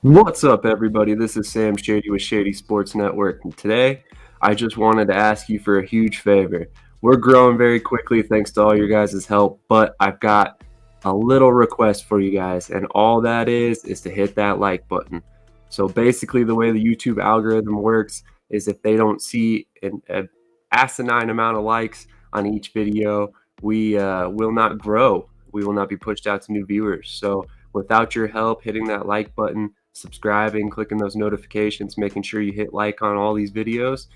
What's up, everybody? This is Sam Shady with Shady Sports Network, and today I just wanted to ask you for a huge favor. We're growing very quickly thanks to all your guys' help, but I've got a little request for you guys, and all that is to hit that like button. So basically, the way the YouTube algorithm works is if they don't see an asinine amount of likes on each video, we will not grow. We will not be pushed out to new viewers. So without your help hitting that like button, subscribing, clicking those notifications, making sure you hit like on all these videos,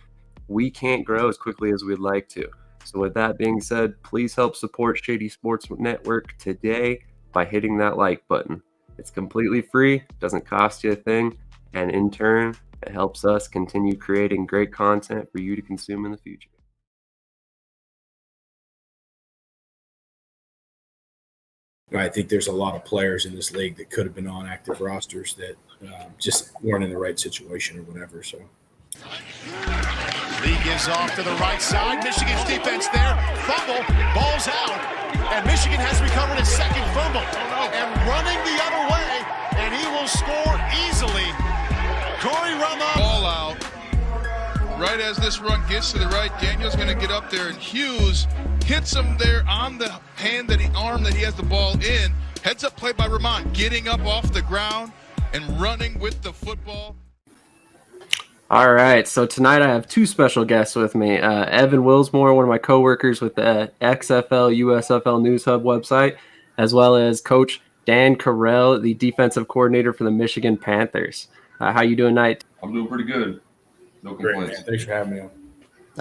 we can't grow as quickly as we'd like to. So with that being said, please help support Shady Sports Network today by hitting that like button. It's completely free, doesn't cost you a thing, and in turn, it helps us continue creating great content for you to consume in the future. I think there's a lot of players in this league that could have been on active rosters that just weren't in the right situation or whatever. So Lee gives off to the right side. Michigan's defense there. Fumble. Ball's out. And Michigan has recovered a second fumble. And running the other way. And he will score easily. Corey Rama. Ball out. Right as this run gets to the right, Daniel's going to get up there, and Hughes hits him there on the arm that he has the ball in. Heads up play by Ramon, getting up off the ground and running with the football. All right, so tonight I have two special guests with me. Evan Willsmore, one of my coworkers with the XFL USFL News Hub website, as well as Coach Dan Carrel, the defensive coordinator for the Michigan Panthers. How you doing tonight? I'm doing pretty good. No complaints. Great, thanks for having me on.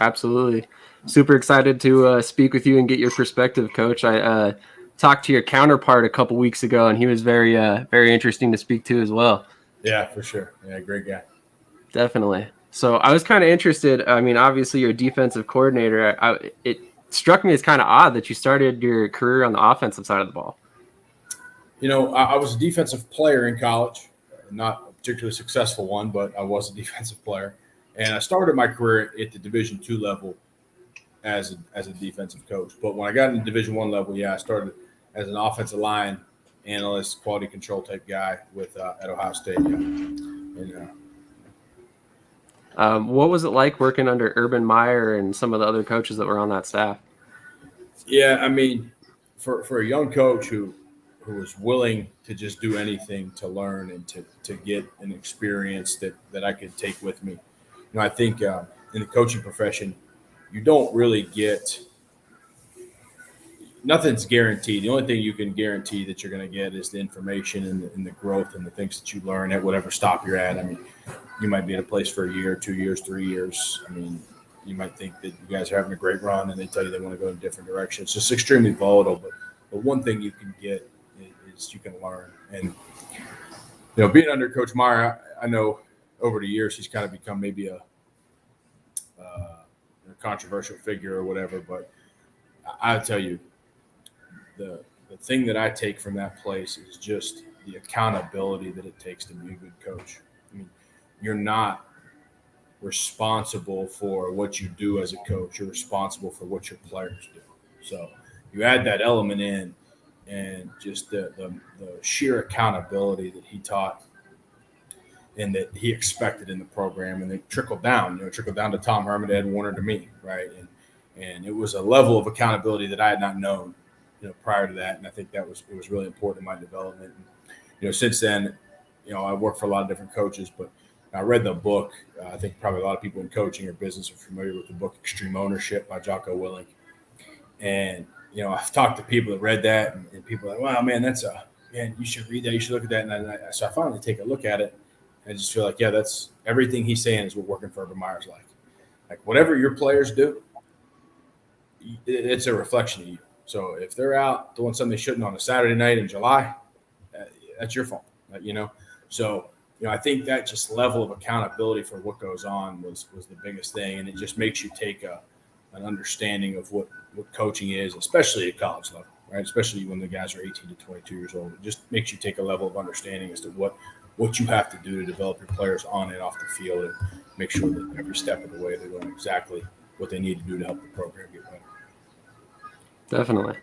Absolutely. Super excited to speak with you and get your perspective, Coach. I talked to your counterpart a couple weeks ago, and he was very interesting to speak to as well. Yeah, for sure. Yeah, great guy. Definitely. So I was kind of interested. I mean, obviously you're a defensive coordinator. It struck me as kind of odd that you started your career on the offensive side of the ball. You know, I was a defensive player in college, not a particularly successful one, but I was a defensive player. And I started my career at the Division II level as a defensive coach. But when I got into Division I level, I started as an offensive line analyst, quality control type guy at Ohio State. What was it like working under Urban Meyer and some of the other coaches that were on that staff? Yeah, I mean, for a young coach who was willing to just do anything to learn and to get an experience that I could take with me. You know, I think in the coaching profession, you don't really get – nothing's guaranteed. The only thing you can guarantee that you're going to get is the information and the growth and the things that you learn at whatever stop you're at. I mean, you might be in a place for a year, 2 years, 3 years. I mean, you might think that you guys are having a great run and they tell you they want to go in a different direction. It's just extremely volatile. But one thing you can get is you can learn. And, you know, being under Coach Meyer, I know over the years he's kind of become maybe a controversial figure or whatever. But I'll tell you, the thing that I take from that place is just the accountability that it takes to be a good coach. I mean, you're not responsible for what you do as a coach. You're responsible for what your players do. So you add that element in, and just the sheer accountability that he taught and that he expected in the program, and it trickled down to Tom Herman, Ed Warner, to me, right? And it was a level of accountability that I had not known, prior to that, and I think it was really important in my development. And, since then, I worked for a lot of different coaches, but I read the book. I think probably a lot of people in coaching or business are familiar with the book Extreme Ownership by Jocko Willink. And, I've talked to people that read that, and people are like, wow, man, man, you should read that. You should look at that. And so I finally take a look at it. And I just feel like, yeah, that's everything he's saying is what working for Urban Meyer's like. Like whatever your players do, it's a reflection of you. So if they're out doing something they shouldn't on a Saturday night in July, that's your fault, So, I think that just level of accountability for what goes on was the biggest thing. And it just makes you take an understanding of what coaching is, especially at college level, right? Especially when the guys are 18 to 22 years old. It just makes you take a level of understanding as to what you have to do to develop your players on and off the field and make sure that every step of the way they're doing exactly what they need to do to help the program get better. Definitely.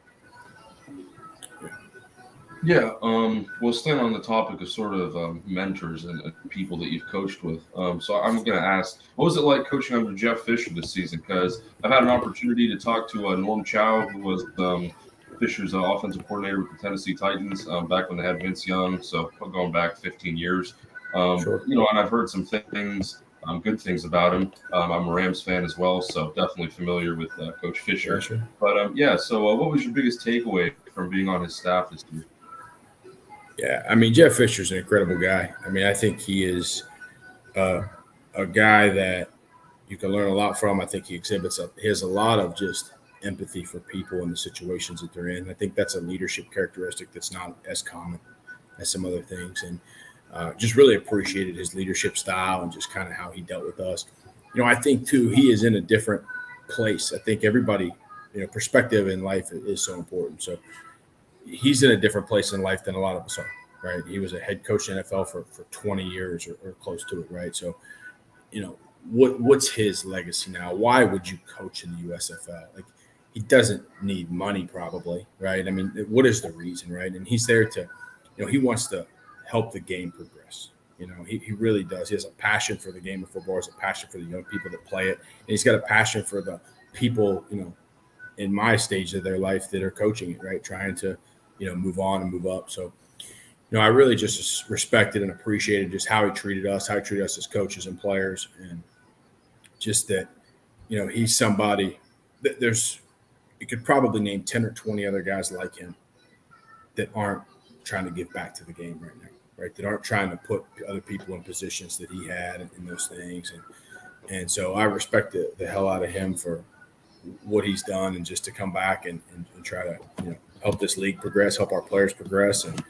Yeah. Well, staying on the topic of sort of mentors and people that you've coached with. So I'm going to ask, what was it like coaching under Jeff Fisher this season? Because I've had an opportunity to talk to Norm Chow, who was Fisher's offensive coordinator with the Tennessee Titans back when they had Vince Young. So going back 15 years. Sure. And I've heard some things, good things about him. I'm a Rams fan as well, so definitely familiar with Coach Fisher. Gotcha. But yeah, so what was your biggest takeaway from being on his staff this year? Yeah, I mean, Jeff Fisher's an incredible guy. I mean, I think he is a guy that you can learn a lot from. I think he has a lot of just empathy for people and the situations that they're in. I think that's a leadership characteristic that's not as common as some other things. And just really appreciated his leadership style and just kind of how he dealt with us. I think, too, he is in a different place. I think everybody, perspective in life is so important. So he's in a different place in life than a lot of us are, right? He was a head coach in the NFL for 20 years or close to it, right? So, what's his legacy now? Why would you coach in the USFL? Like, he doesn't need money probably, right? I mean, what is the reason, right? And he's there to, he wants to help the game progress. He really does. He has a passion for the game of football. He has a passion for the young people that play it. And he's got a passion for the people, in my stage of their life that are coaching it, right? Trying to, move on and move up. So, I really just respected and appreciated just how he treated us as coaches and players. And just that, he's somebody that you could probably name 10 or 20 other guys like him that aren't trying to give back to the game right now, right? That aren't trying to put other people in positions that he had and those things. And so I respect the hell out of him for what he's done and just to come back and try to, help this league progress, help our players progress, and,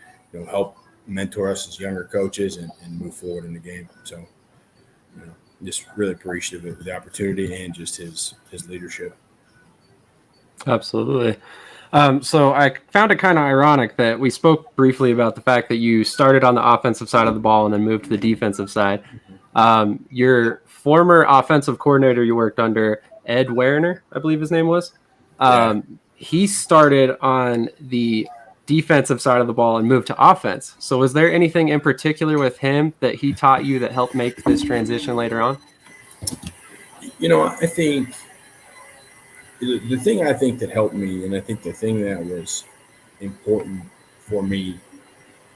help mentor us as younger coaches and move forward in the game. So, just really appreciative of the opportunity and just his leadership. Absolutely. So I found it kind of ironic that we spoke briefly about the fact that you started on the offensive side of the ball and then moved to the defensive side. Your former offensive coordinator you worked under, Ed Werner, I believe his name was, he started on the defensive side of the ball and moved to offense. So was there anything in particular with him that he taught you that helped make this transition later on? I think the thing I think that helped me, and I think the thing that was important for me,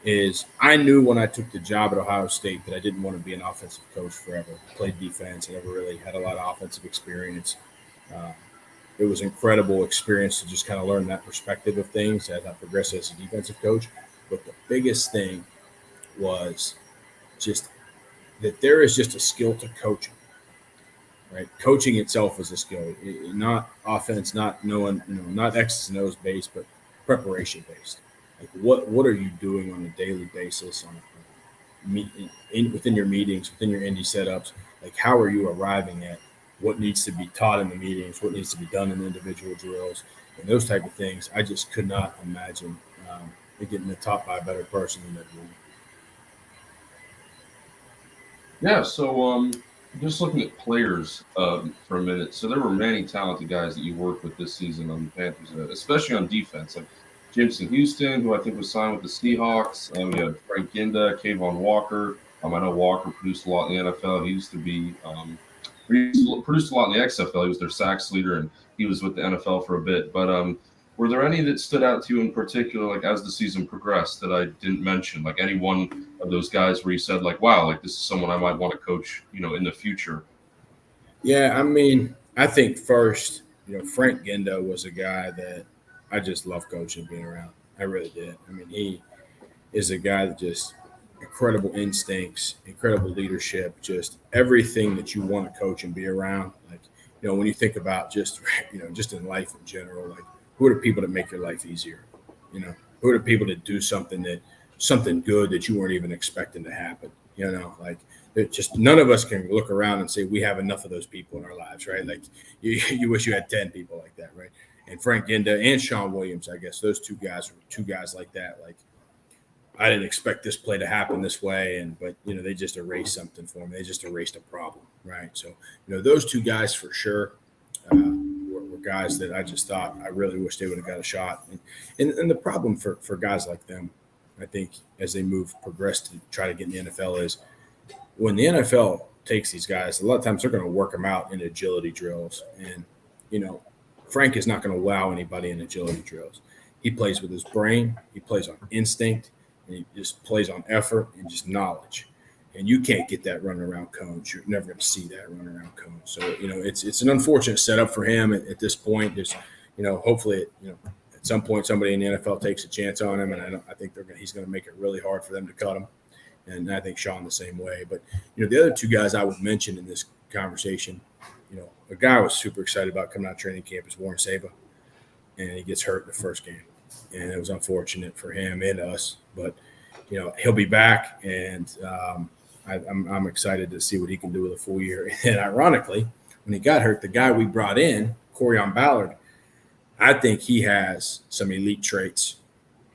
is I knew when I took the job at Ohio State that I didn't want to be an offensive coach forever. I played defense. I never really had a lot of offensive experience. It was an incredible experience to just kind of learn that perspective of things as I progressed as a defensive coach. But the biggest thing was just that there is just a skill to coaching. Right, coaching itself is a skill, not offense, not knowing, not X's and O's based, but preparation based. Like what are you doing on a daily basis within your meetings, within your indie setups? Like how are you arriving at what needs to be taught in the meetings, what needs to be done in the individual drills, and those type of things? I just could not imagine getting taught by a better person than that. Yeah. So just looking at players for a minute. So there were many talented guys that you worked with this season on the Panthers, especially on defense. Like Jameson Houston, who I think was signed with the Seahawks. We had Frank Ginda, Kayvon Walker. I know Walker produced a lot in the NFL. He used to be produced a lot in the XFL. He was their sacks leader, and he was with the NFL for a bit. But were there any that stood out to you in particular, like as the season progressed, that I didn't mention? Like any one of those guys where you said, like, wow, like this is someone I might want to coach, in the future? Yeah, I mean, I think first, Frank Ginda was a guy that I just love coaching, being around. I really did. I mean, he is a guy that just incredible instincts, incredible leadership, just everything that you want to coach and be around. Like, when you think about just, just in life in general, like who are the people that make your life easier? Who are the people that do something good that you weren't even expecting to happen? Like it just none of us can look around and say we have enough of those people in our lives, right? Like you wish you had 10 people like that, right? And Frank Ginda and Sean Williams, I guess those two guys were two guys like that. Like I didn't expect this play to happen this way, but they just erased something for me. They just erased a problem, right? So those two guys for sure were guys that I just thought I really wish they would have got a shot. And the problem for guys like them I think, as they progress to try to get in the NFL is when the NFL takes these guys, a lot of times they're going to work them out in agility drills. And, Frank is not going to wow anybody in agility drills. He plays with his brain. He plays on instinct. And he just plays on effort and just knowledge. And you can't get that running around cones. You're never going to see that running around cones. So, it's an unfortunate setup for him at this point. There's, hopefully, at some point somebody in the NFL takes a chance on him, and I think he's going to make it really hard for them to cut him. And I think Sean the same way. But, the other two guys I would mention in this conversation, a guy I was super excited about coming out of training camp is Warren Saban, and he gets hurt in the first game. And it was unfortunate for him and us. But, he'll be back, and I'm excited to see what he can do with a full year. And ironically, when he got hurt, the guy we brought in, Corian Ballard, I think he has some elite traits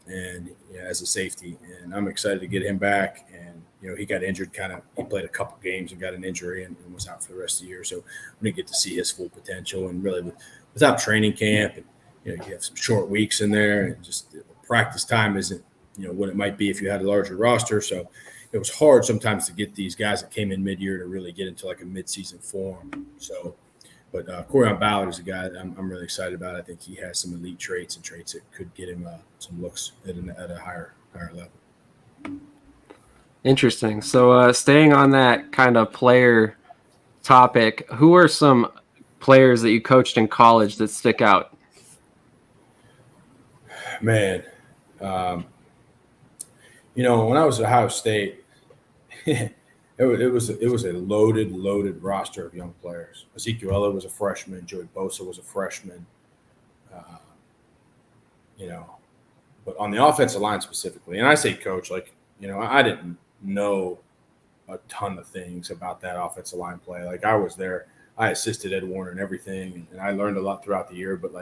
and as a safety. And I'm excited to get him back. And, he got injured he played a couple games and got an injury and was out for the rest of the year. So I'm going to get to see his full potential. And really without training camp, and, you have some short weeks in there, and just the practice time isn't, what it might be if you had a larger roster. So it was hard sometimes to get these guys that came in mid-year to really get into like a mid-season form. So, but Corian Ballard is a guy that I'm really excited about. I think he has some elite traits that could get him some looks at a higher level. Interesting. So staying on that kind of player topic, who are some players that you coached in college that stick out? Man, when I was at Ohio State, it was a loaded roster of young players. Ezekiel Elliott was a freshman. Joey Bosa was a freshman. But on the offensive line specifically, and I say coach, I didn't know a ton of things about that offensive line play. Like, I was there. I assisted Ed Warner and everything, and I learned a lot throughout the year. But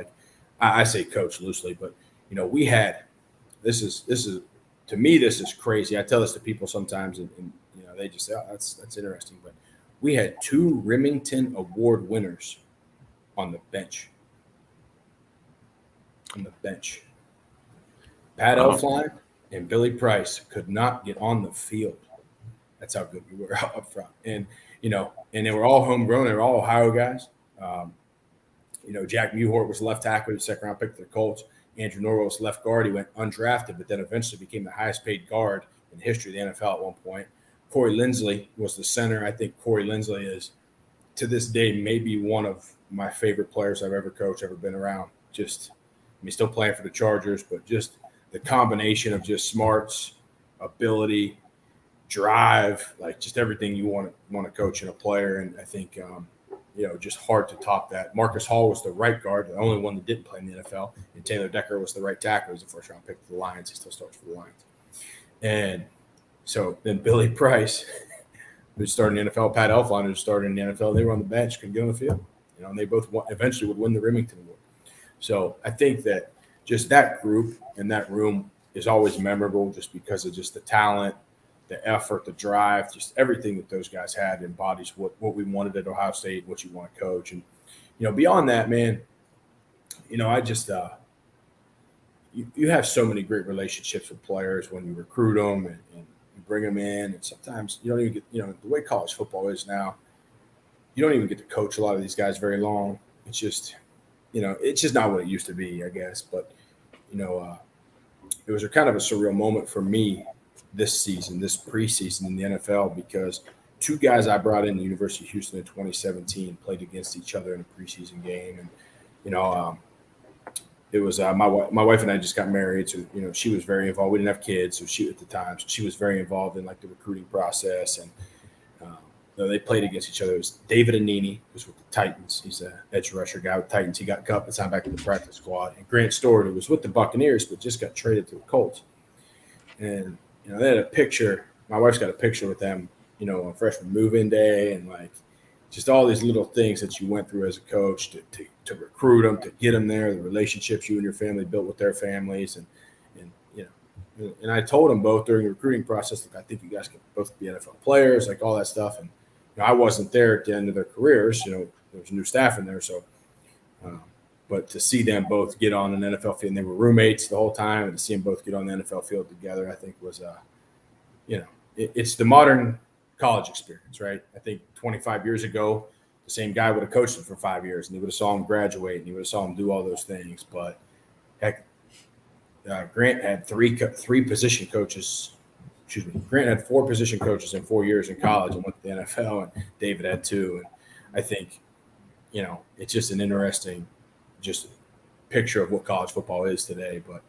I say coach loosely, but we had this is to me, this is crazy. I tell this to people sometimes, and they just say, "Oh, that's interesting." But we had 2 Remington Award winners on the bench. Pat Elflein and Billy Price could not get on the field. That's how good we were up front. And and they were all homegrown. They were all Ohio guys. Jack Muhort was left tackle, second round pick for the Colts. Andrew Norwell was left guard. He went undrafted, but then eventually became the highest paid guard in the history of the NFL at one point. Corey Linsley was the center. I think Corey Linsley is, to this day, maybe one of my favorite players I've ever coached, ever been around. Still playing for the Chargers, but just the combination of just smarts, ability, drive, just everything you want to coach in a player. And I think, just hard to top that. Marcus Hall was the right guard, the only one that didn't play in the NFL. And Taylor Decker was the right tackle. He was the first-round pick for the Lions. He still starts for the Lions. And so then Billy Price, who started in the NFL, Pat Elflein, who started in the NFL, they were on the bench, couldn't get on the field. And they both eventually would win the Remington Award. So I think that just that group and that room is always memorable just because of just the talent, the effort, the drive, just everything that those guys had embodies what we wanted at Ohio State, what you want to coach. And, beyond that, man, I just you have so many great relationships with players when you recruit them and you bring them in. And sometimes you don't even get, the way college football is now, you don't even get to coach a lot of these guys very long. It's just, it's just not what it used to be, I guess. But, it was a kind of a surreal moment for me this season, this preseason in the NFL, because 2 guys I brought in the University of Houston in 2017 played against each other in a preseason game. And, it was my wife and I just got married. So, she was very involved. We didn't have kids. So she was very involved in the recruiting process. And they played against each other. It was David Anini, who's with the Titans. He's an edge rusher guy with the Titans. He got cut and signed back to the practice squad. And Grant Stewart, who was with the Buccaneers, but just got traded to the Colts. And, they had a picture. My wife's got a picture with them, on freshman move-in day, and just all these little things that you went through as a coach to recruit them, to get them there, the relationships you and your family built with their families. And I told them both during the recruiting process, I think you guys can both be NFL players, all that stuff. And I wasn't there at the end of their careers. There was new staff in there. So, But to see them both get on an NFL field, and they were roommates the whole time, and to see them both get on the NFL field together, I think was, it's the modern college experience, right? I think 25 years ago, the same guy would have coached him for 5 years, and he would have saw him graduate, and he would have saw him do all those things. But heck, Grant had three position coaches. Excuse me. Grant had 4 position coaches in 4 years in college and went to the NFL, and David had 2. And I think, it's just an interesting just picture of what college football is today. But,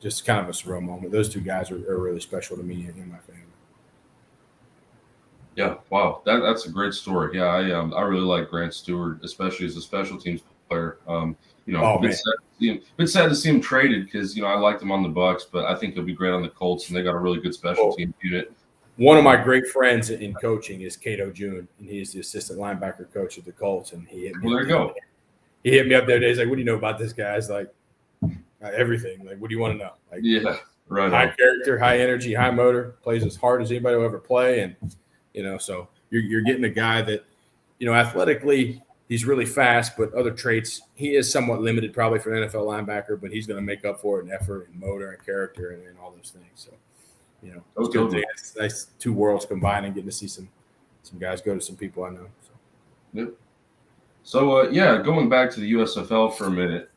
just kind of a surreal moment. Those 2 guys are really special to me and my family. Yeah, wow, that's a great story. Yeah, I really like Grant Stewart, especially as a special teams player. Bit sad to see him traded because I liked him on the Bucs, but I think he'll be great on the Colts, and they got a really good special team unit. One of my great friends in coaching is Cato June, and he's the assistant linebacker coach at the Colts. And he hit me. Well, there you go. He hit me up the other day. He's like, "What do you know about this guy?" I was like, everything. Like, what do you want to know? Like, yeah, right. High character, high energy, high motor, plays as hard as anybody will ever play, and so you're getting a guy that, athletically he's really fast, but other traits he is somewhat limited probably for an NFL linebacker, but he's going to make up for it in effort and motor and character and all those things. So, it's good thing. It's nice 2 worlds combined and getting to see some guys go to some people I know. So. Yep. So, going back to the USFL for a minute.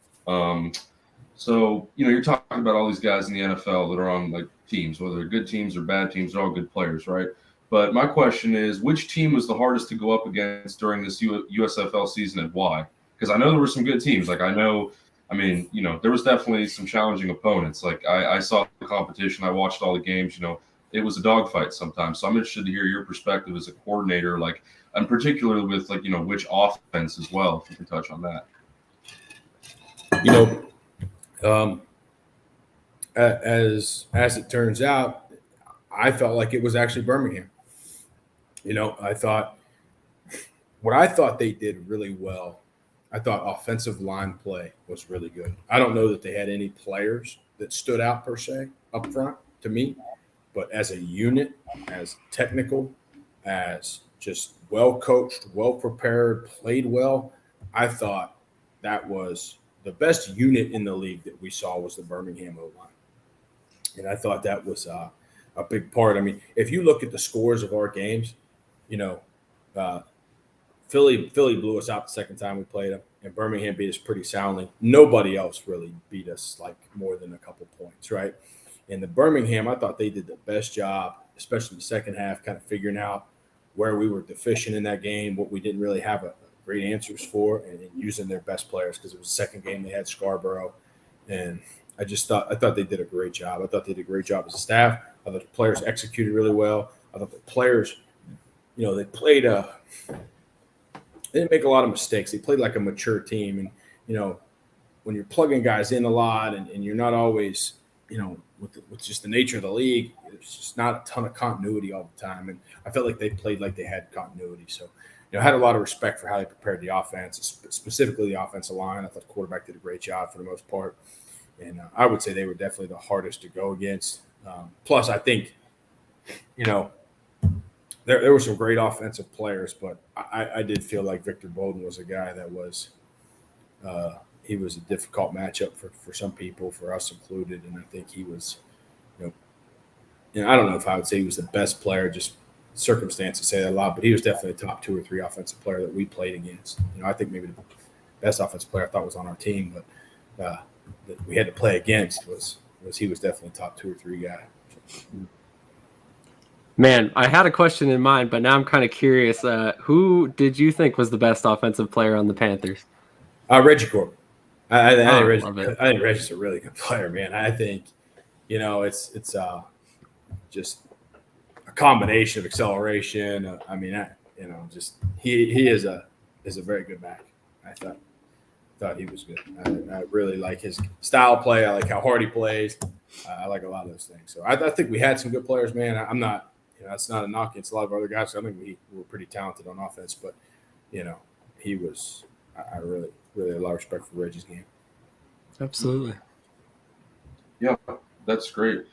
So, you're talking about all these guys in the NFL that are on like teams, whether they're good teams or bad teams, they're all good players, right? But my question is, which team was the hardest to go up against during this USFL season and why? Because I know there were some good teams. Like there was definitely some challenging opponents. Like I saw the competition. I watched all the games. It was a dogfight sometimes. So I'm interested to hear your perspective as a coordinator, like, and particularly with which offense as well, if you can touch on that. As it turns out, I felt like it was actually Birmingham. I thought they did really well. I thought offensive line play was really good. I don't know that they had any players that stood out per se up front to me, but as a unit, as technical, as just well coached, well prepared, played well, I thought that was the best unit in the league that we saw was the Birmingham O-line. And I thought that was a big part. I mean, if you look at the scores of our games, Philly blew us out the second time we played them, and Birmingham beat us pretty soundly. Nobody else really beat us like more than a couple points, right? And the Birmingham, I thought they did the best job, especially the second half, kind of figuring out where we were deficient in that game, what we didn't really have great answers for, and using their best players because it was the second game they had Scarborough. And I thought they did a great job. I thought they did a great job as a staff. I thought the players executed really well. I thought the players, they played they didn't make a lot of mistakes. They played like a mature team. And, when you're plugging guys in a lot and you're not always, with just the nature of the league, it's just not a ton of continuity all the time. And I felt like they played like they had continuity. So, I had a lot of respect for how they prepared the offense, specifically the offensive line. I thought the quarterback did a great job for the most part. And I would say they were definitely the hardest to go against. Plus, I think, there were some great offensive players, but I did feel like Victor Bolden was a guy that was he was a difficult matchup for some people, for us included. And I think he was, I don't know if I would say he was the best player, just circumstances say that a lot, but he was definitely a top 2 or 3 offensive player that we played against. I think maybe the best offensive player I thought was on our team, but that we had to play against was he was definitely top 2 or 3 guy. Man, I had a question in mind, but now I'm kind of curious. Who did you think was the best offensive player on the Panthers? Reggie Corbin. I think Reggie's a really good player, man. I think, it's just a combination of acceleration. He is a very good back. I thought he was good. I really like his style play. I like how hard he plays. I like a lot of those things. So I think we had some good players, man. I'm not, that's not a knock against a lot of other guys. So I think we were pretty talented on offense, but he was. I really had a lot of respect for Reggie's game. Absolutely. Yeah, that's great.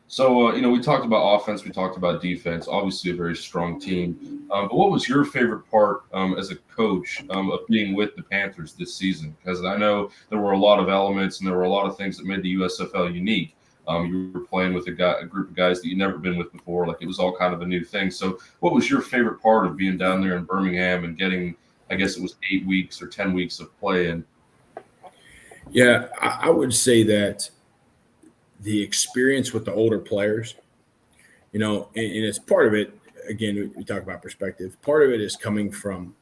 So, we talked about offense, we talked about defense, obviously a very strong team. But what was your favorite part as a coach of being with the Panthers this season? Because I know there were a lot of elements and there were a lot of things that made the USFL unique. You were playing with a group of guys that you'd never been with before. Like, it was all kind of a new thing. So what was your favorite part of being down there in Birmingham and getting, I guess it was 8 weeks or 10 weeks of play in? Yeah, I would say that the experience with the older players, and it's part of it. Again, we talk about perspective. Part of it is coming from,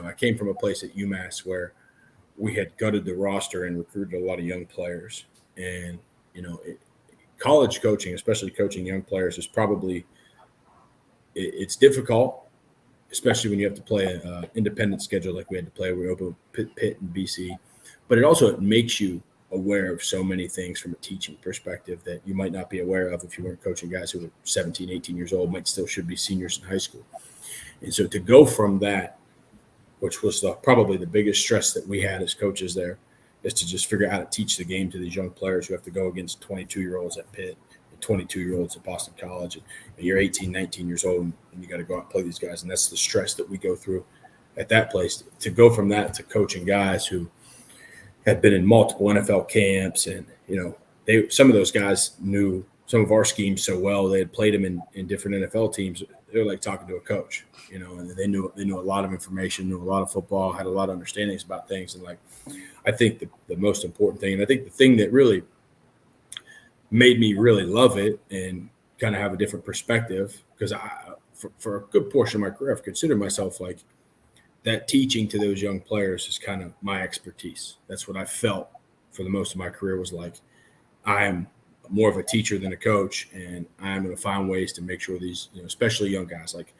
I came from a place at UMass where we had gutted the roster and recruited a lot of young players. And, college coaching, especially coaching young players, is probably it's difficult, especially when you have to play an independent schedule like we had to play. We opened Pitt and BC. But it makes you aware of so many things from a teaching perspective that you might not be aware of if you weren't coaching guys who were 17, 18 years old, should be seniors in high school. And so to go from that, which was probably the biggest stress that we had as coaches there, is to just figure out how to teach the game to these young players who have to go against 22-year-olds at Pitt and 22-year-olds at Boston College. And you're 18, 19 years old, and you got to go out and play these guys. And that's the stress that we go through at that place. To go from that to coaching guys who had been in multiple NFL camps, and some of those guys knew some of our schemes so well. They had played them in different NFL teams. They were like talking to a coach, and they knew a lot of information, knew a lot of football, had a lot of understandings about things. And I think the most important thing, and I think the thing that really made me really love it and kind of have a different perspective, because for a good portion of my career, I've considered myself like, that teaching to those young players is kind of my expertise. That's what I felt for the most of my career, was like, I am more of a teacher than a coach, and I'm going to find ways to make sure these, especially young guys, like,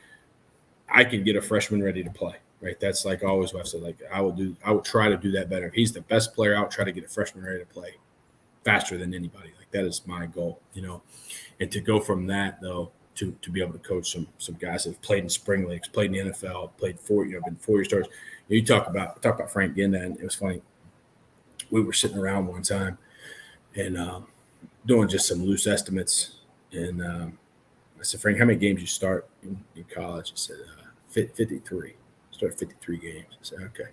I can get a freshman ready to play, right? That's like always what I've said. Like, I will try to do that better. If he's the best player, I'll try to get a freshman ready to play faster than anybody. Like, that is my goal, And to go from that, though, to be able to coach some guys that have played in spring leagues, played in the NFL, played been 4-year stars. You talk about Frank Ginda, and it was funny. We were sitting around one time and doing just some loose estimates, and I said, Frank, how many games you start in college? He said, 53. Started 53 games. I said, okay.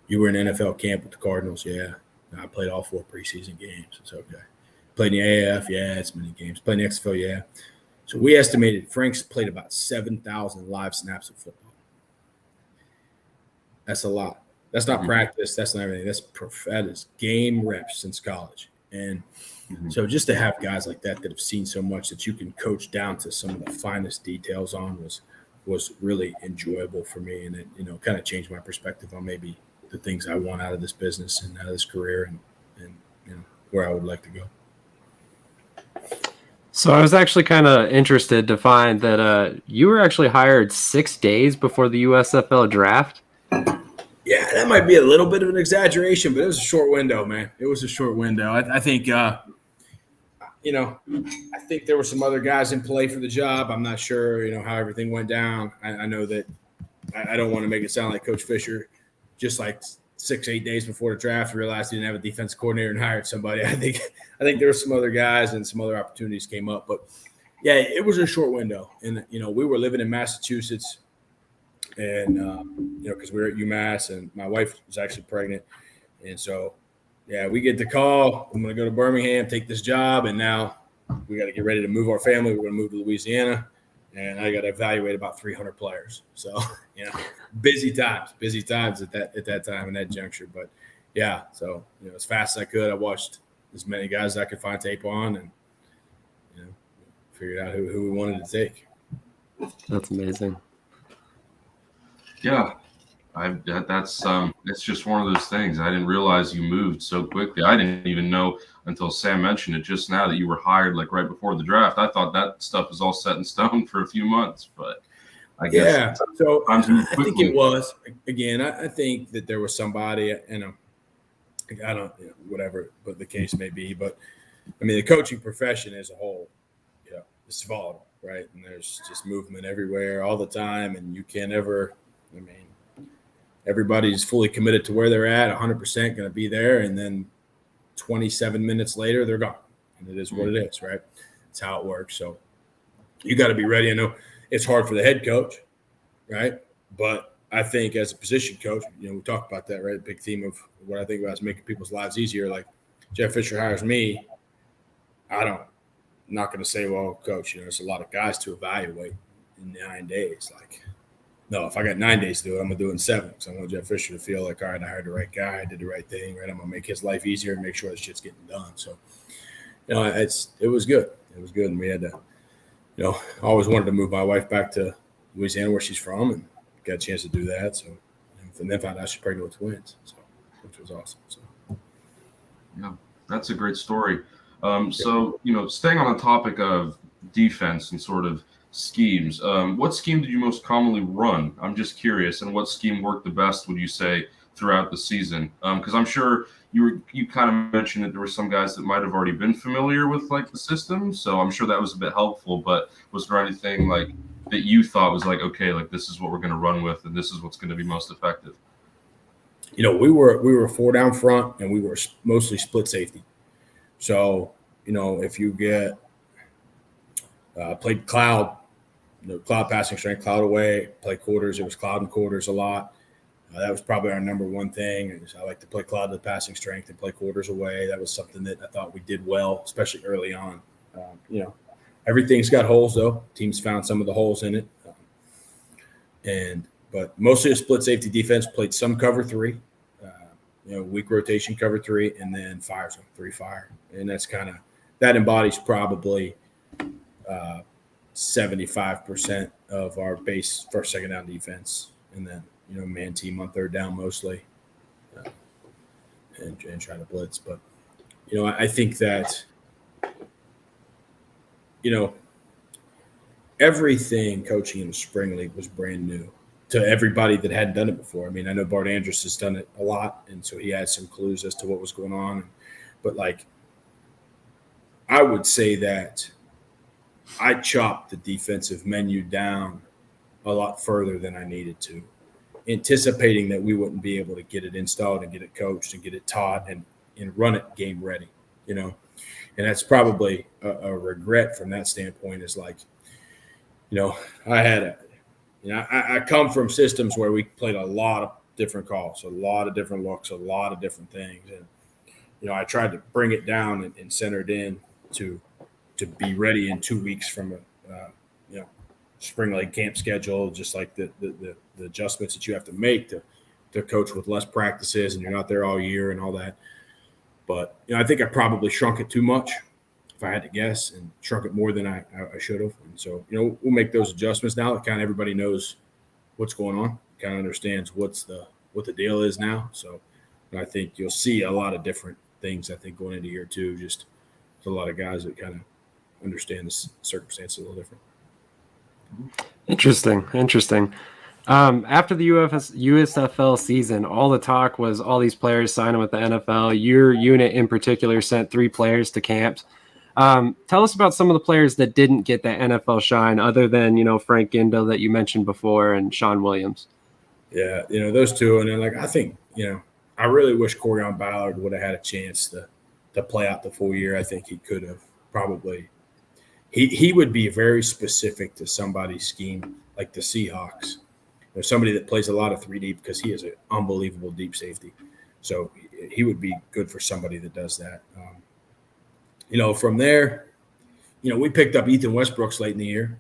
You were in NFL camp with the Cardinals? Yeah. I played all 4 preseason games. It's okay. Played in the AAF? Yeah, it's many games. Played in the XFL? Yeah. So we estimated Frank's played about 7,000 live snaps of football. That's a lot. That's not practice. That's not everything. That is game reps since college. And so just to have guys like that have seen so much that you can coach down to some of the finest details on was really enjoyable for me. And it, kind of changed my perspective on maybe the things I want out of this business and out of this career and where I would like to go. So I was actually kind of interested to find that you were actually hired 6 days before the USFL draft. Yeah, that might be a little bit of an exaggeration, but it was a short window, man. It was a short window. I think, I think there were some other guys in play for the job. I'm not sure, how everything went down. I know that I don't want to make it sound like Coach Fisher, just like 6-8 days before the draft, realized he didn't have a defense coordinator and hired somebody. I think there were some other guys and some other opportunities came up, but yeah, it was a short window. And, we were living in Massachusetts and, because we were at UMass and my wife was actually pregnant. And so, yeah, we get the call. I'm going to go to Birmingham, take this job. And now we got to get ready to move our family. We're going to move to Louisiana. And I got to evaluate about 300 players. So, busy times at that time in that juncture. But, yeah, so, as fast as I could, I watched as many guys as I could find tape on and, figured out who we wanted to take. That's amazing. Yeah, it's just one of those things. I didn't realize you moved so quickly. I didn't even know until Sam mentioned it just now that you were hired like right before the draft. I thought that stuff was all set in stone for a few months, but I guess. Yeah, so I think it was. Again, I think that there was somebody, I don't, whatever, but the case may be. But I mean, the coaching profession as a whole, it's volatile, right? And there's just movement everywhere all the time, and you can't ever. I mean, everybody's fully committed to where they're at, 100% going to be there, and then 27 minutes later, they're gone. and it is what it is, right? It's how it works. So you got to be ready. I know it's hard for the head coach, right? But I think as a position coach, we talk about that, right? Big theme of what I think about is making people's lives easier. Like Jeff Fisher hires me, I'm not going to say, well, coach, there's a lot of guys to evaluate in 9 days. Like, no, if I got 9 days to do it, I'm going to do it in 7 because I want Jeff Fisher to feel like, all right, I hired the right guy, I did the right thing, right? I'm going to make his life easier and make sure this shit's getting done. So, it was good. It was good. And we had to, I always wanted to move my wife back to Louisiana where she's from and got a chance to do that. So, and then found out she's pregnant with twins, so, which was awesome. So, yeah, that's a great story. So, staying on the topic of defense and sort of schemes, what scheme did you most commonly run? I'm just curious. And what scheme worked the best, would you say, throughout the season? Because I'm sure you kind of mentioned that there were some guys that might have already been familiar with like the system. So I'm sure that was a bit helpful. But was there anything like that you thought was like, okay, like this is what we're going to run with and this is what's going to be most effective? We were 4 down front and we were mostly split safety. So, if you get played cloud passing strength, cloud away, play quarters, it was cloud and quarters a lot. That was probably our number one thing. I like to play cloud to passing strength and play quarters away. That was something that I thought we did well, especially early on. Everything's got holes, though. Teams found some of the holes in it. But mostly a split safety defense, played some cover 3, weak rotation cover 3, and then fire zone 3 fire. And that's that embodies probably 75% of our base first, second down defense. And then, man team on third down mostly and try to blitz. But, I think that, everything coaching in the spring league was brand new to everybody that hadn't done it before. I mean, I know Bart Andrus has done it a lot, and so he had some clues as to what was going on. But, I would say that I chopped the defensive menu down a lot further than I needed to, anticipating that we wouldn't be able to get it installed and get it coached and get it taught and run it game ready, And that's probably a regret from that standpoint is I come from systems where we played a lot of different calls, a lot of different looks, a lot of different things. And, I tried to bring it down and center it in to be ready in 2 weeks from a spring league camp schedule, just like the adjustments that you have to make to coach with less practices and you're not there all year and all that. But, I think I probably shrunk it too much, if I had to guess, and shrunk it more than I should have. And so, we'll make those adjustments now that kind of everybody knows what's going on, kind of understands what the deal is now. So I think you'll see a lot of different things, I think, going into year 2, just a lot of guys that kind of understand the circumstances a little different. Interesting. After the USFL season, all the talk was all these players signing with the NFL. Your unit in particular sent 3 players to camps. Tell us about some of the players that didn't get that NFL shine other than, Frank Gindo that you mentioned before and Sean Williams. Yeah, those two. And then, I think, I really wish Corian Ballard would have had a chance to play out the full year. I think he could have probably – he would be very specific to somebody's scheme like the Seahawks. There's somebody that plays a lot of 3 deep because he is an unbelievable deep safety. So he would be good for somebody that does that. From there, we picked up Ethan Westbrooks late in the year.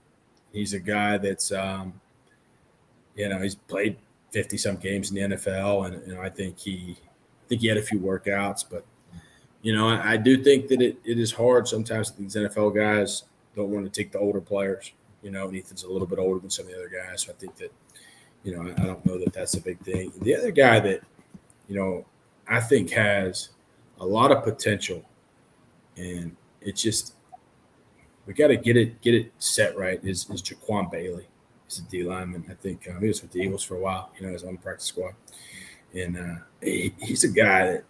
He's a guy that's, he's played 50-some games in the NFL, and I think he had a few workouts. But, I do think that it is hard sometimes. These NFL guys don't want to take the older players. Ethan's a little bit older than some of the other guys, so I think that, I don't know that that's a big thing. The other guy that, I think has a lot of potential, and it's just we got to get it set right, is Jaquan Bailey. He's a D lineman. I think he was with the Eagles for a while, he's on the practice squad. And he's a guy that,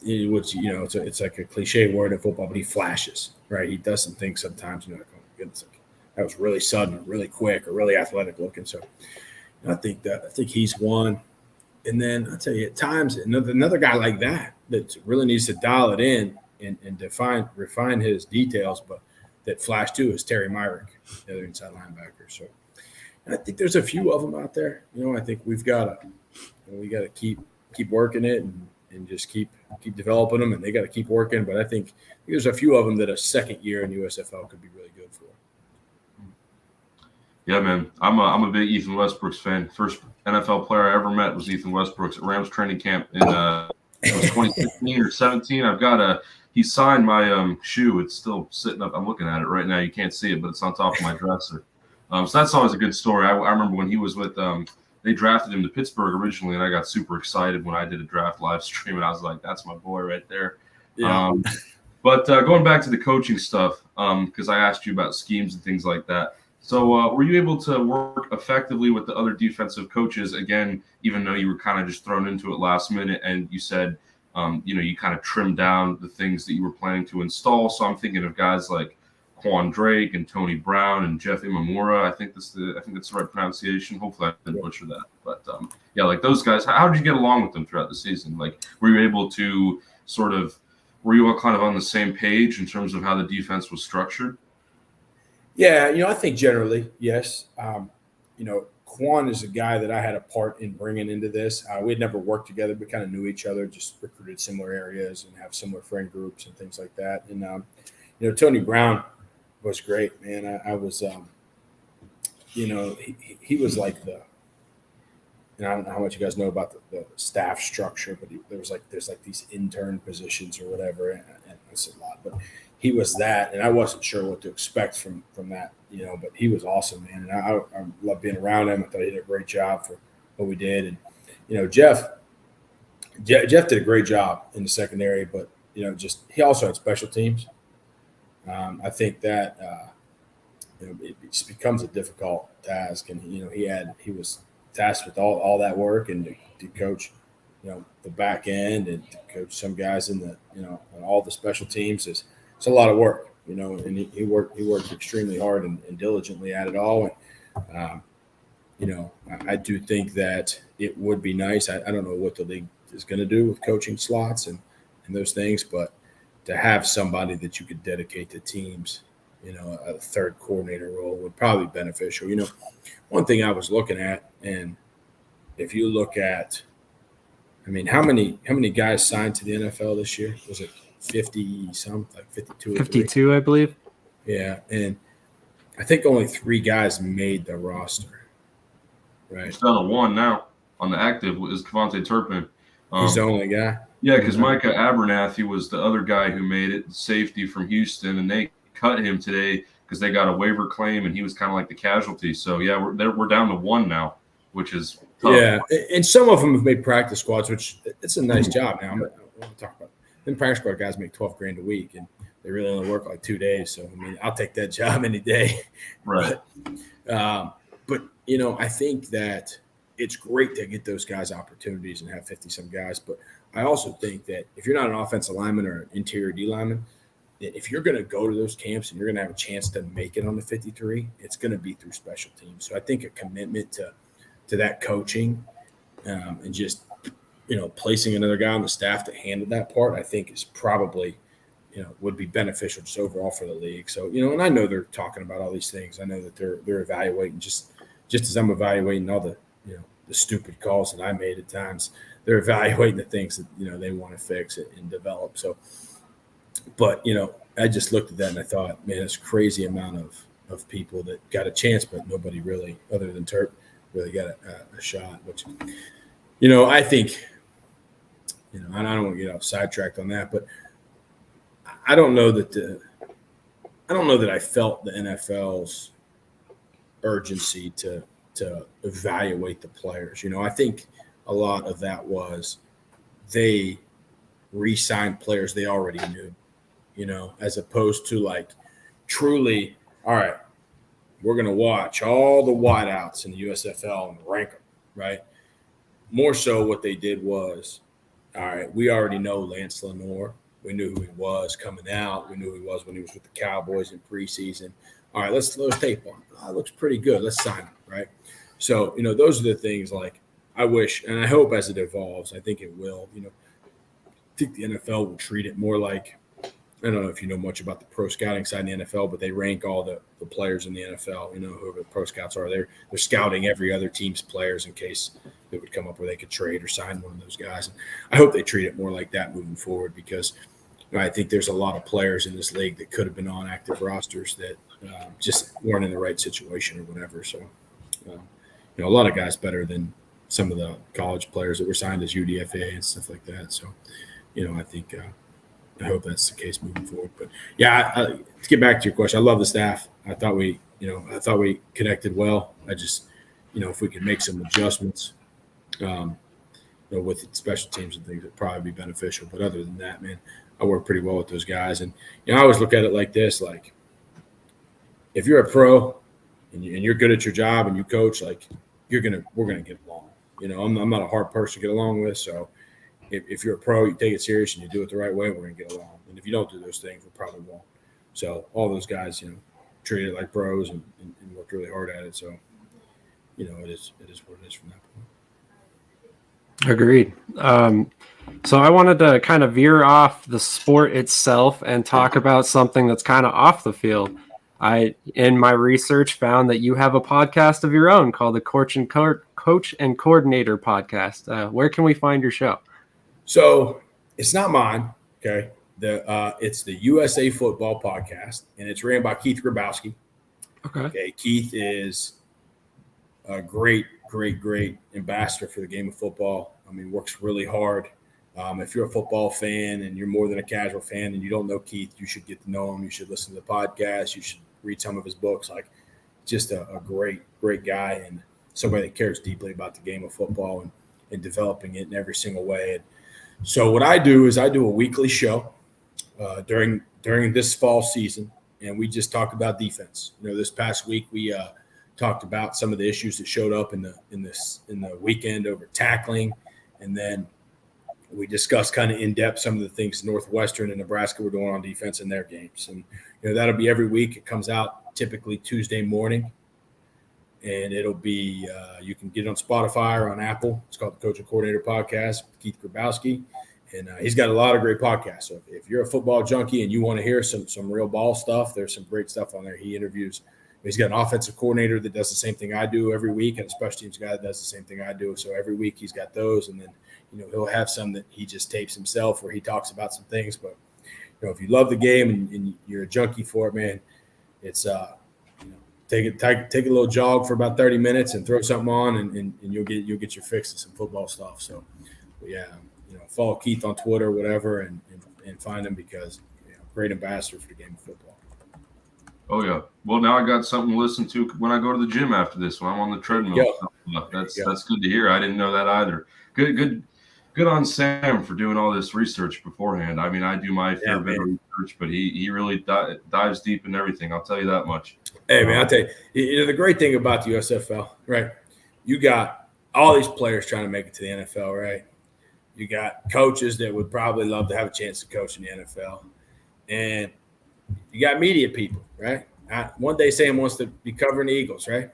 it's like a cliche word in football, but he flashes, right? He does some things sometimes, like, oh, goodness, that was really sudden or really quick or really athletic looking. So I think he's one. And then I'll tell you, at times, another guy like that really needs to dial it in and refine his details, but that flash too is Terry Myrick, the other inside linebacker. So I think there's a few of them out there. I think we got to keep working it and just keep developing them, and they got to keep working. But I think there's a few of them that a second year in USFL could be really good for. Yeah, man. I'm a big Ethan Westbrook's fan. First NFL player I ever met was Ethan Westbrook's at Rams training camp in 2016 or 17. He signed my shoe. It's still sitting up. I'm looking at it right now. You can't see it, but it's on top of my dresser. So that's always a good story. I remember when he was with they drafted him to Pittsburgh originally, and I got super excited when I did a draft live stream, and I was like, that's my boy right there. Yeah. But going back to the coaching stuff, because I asked you about schemes and things like that. So were you able to work effectively with the other defensive coaches, again, even though you were kind of just thrown into it last minute, and you said, you kind of trimmed down the things that you were planning to install? So I'm thinking of guys like Quan Drake and Tony Brown and Jeff Imamura. I think that's the right pronunciation. Hopefully I didn't butcher that. But yeah, like those guys, how did you get along with them throughout the season? Like, were you able to were you all kind of on the same page in terms of how the defense was structured? Yeah, I think generally, yes. Quan is a guy that I had a part in bringing into this. We had never worked together, but kind of knew each other, just recruited similar areas and have similar friend groups and things like that. And, Tony Brown was great, man. I was, he was like and I don't know how much you guys know about the staff structure, but there's these intern positions or whatever, and that's a lot. But he was that, and I wasn't sure what to expect from that, but he was awesome, man. And I love being around him. I thought he did a great job for what we did. And, Jeff did a great job in the secondary, but, he also had special teams. I think that, it just becomes a difficult task. And, he was tasked with all that work and to coach, the back end and to coach some guys in the, on all the special teams. It's a lot of work, and he worked extremely hard and diligently at it all. And, I do think that it would be nice. I don't know what the league is going to do with coaching slots and those things, but to have somebody that you could dedicate to teams, a third coordinator role would probably be beneficial. One thing I was looking at, and if you look at, how many guys signed to the NFL this year? Was it 50-some, like 52? 52, I believe. Yeah, and I think only 3 guys made the roster. Right. It's down to 1 now on the active is Kevontae Turpin. He's the only guy. Yeah, because Micah Abernathy was the other guy who made it, safety from Houston, and they cut him today because they got a waiver claim, and he was kind of like the casualty. So, yeah, we're down to 1 now, which is tough. Yeah, and some of them have made practice squads, which it's a nice job now. I want to talk about them. Practice squad guys make $12,000 a week, and they really only work like 2 days. So, I'll take that job any day. Right. But I think that it's great to get those guys opportunities and have 50-some guys. But I also think that if you're not an offensive lineman or an interior D lineman, if you're going to go to those camps and you're going to have a chance to make it on the 53, it's going to be through special teams. So I think a commitment to that coaching and just, placing another guy on the staff to handle that part, I think is probably, would be beneficial just overall for the league. So, and I know they're talking about all these things. I know that they're evaluating just as I'm evaluating all the, the stupid calls that I made at times. They're evaluating the things that, they want to fix it and develop. So, but, I just looked at that and I thought, man, it's a crazy amount of people that got a chance, but nobody really, other than Turp, really got a shot, which, I think, I don't want to get off sidetracked on that, but I don't know that I felt the NFL's urgency to evaluate the players. I think a lot of that was they re-signed players they already knew, as opposed to like truly, all right, we're going to watch all the wideouts in the USFL and rank them, right? More so what they did was, all right, we already know Lance Lenoir. We knew who he was coming out. We knew who he was when he was with the Cowboys in preseason. All right, let's tape on him. Oh, it looks pretty good. Let's sign him, right? So, those are the things like I wish and I hope as it evolves, I think it will, I think the NFL will treat it more like I don't know if you know much about the pro scouting side in the NFL, but they rank all the players in the NFL. Whoever the pro scouts are, they're scouting every other team's players in case it would come up where they could trade or sign one of those guys. And I hope they treat it more like that moving forward, because I think there's a lot of players in this league that could have been on active rosters that just weren't in the right situation or whatever. So, a lot of guys better than some of the college players that were signed as UDFA and stuff like that. So, I think I hope that's the case moving forward. But yeah, to get back to your question, I love the staff. I thought we connected well. I just, if we could make some adjustments, with special teams and things, it'd probably be beneficial. But other than that, man, I work pretty well with those guys. And I always look at it like this: like, if you're a pro and you're good at your job and you coach, like, we're gonna get along. I'm not a hard person to get along with, so. If you're a pro, you take it serious and you do it the right way, we're going to get along. And if you don't do those things, we probably won't. So all those guys, treat it like pros and worked really hard at it. So, it is what it is from that point. Agreed. So I wanted to kind of veer off the sport itself and talk about something that's kind of off the field. I, in my research, found that you have a podcast of your own called the Coach and Coordinator Podcast. Where can we find your show? So it's not mine, okay? It's the USA Football Podcast, and it's ran by Keith Grabowski. Okay. Keith is a great ambassador for the game of football. I mean, works really hard. If you're a football fan and you're more than a casual fan and you don't know Keith, you should get to know him. You should listen to the podcast. You should read some of his books. Like, just a great guy and somebody that cares deeply about the game of football and developing it in every single way. And so what I do is I do a weekly show during this fall season, and we just talk about defense. This past week we talked about some of the issues that showed up in the weekend over tackling, and then we discussed kind of in depth some of the things Northwestern and Nebraska were doing on defense in their games. And that'll be every week. It comes out typically Tuesday morning, and it'll be you can get it on Spotify or on Apple. It's called the Coach and Coordinator Podcast with Keith Grabowski, and he's got a lot of great podcasts. So if you're a football junkie and you want to hear some real ball stuff, there's some great stuff on there. He interviews. He's got an offensive coordinator that does the same thing I do every week, and a special teams guy that does the same thing I do. So every week he's got those, and then he'll have some that he just tapes himself where he talks about some things. But if you love the game and you're a junkie for it, man, it's take a little jog for about 30 minutes and throw something on, and you'll get your fix of some football stuff. So yeah, follow Keith on Twitter, whatever, and find him, because great ambassador for the game of football. Oh yeah. Well, now I got something to listen to when I go to the gym after this. When I'm on the treadmill. That's good to hear. I didn't know that either. Good on Sam for doing all this research beforehand. I mean, I do my fair bit of research, but he really dives deep in everything. I'll tell you that much. Hey, man, I'll tell you, the great thing about the USFL, right? You got all these players trying to make it to the NFL, right? You got coaches that would probably love to have a chance to coach in the NFL. And you got media people, right? One day Sam wants to be covering the Eagles, right?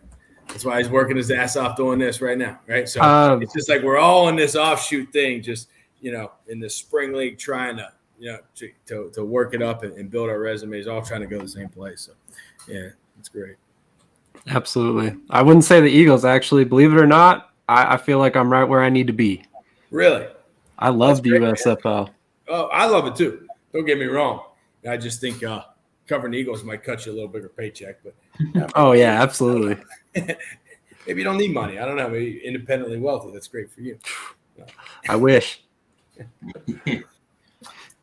That's why he's working his ass off doing this right now, right? So it's just like we're all in this offshoot thing, just, in the spring league trying to, to work it up and build our resumes, all trying to go to the same place. So, yeah, it's great. Absolutely. I wouldn't say the Eagles, actually. Believe it or not, I feel like I'm right where I need to be. Really? I love the USFL. Man. Oh, I love it too. Don't get me wrong. I just think covering the Eagles might cut you a little bigger paycheck. But oh, yeah, absolutely. Maybe you don't need money. I don't know. Maybe independently wealthy. That's great for you. I wish.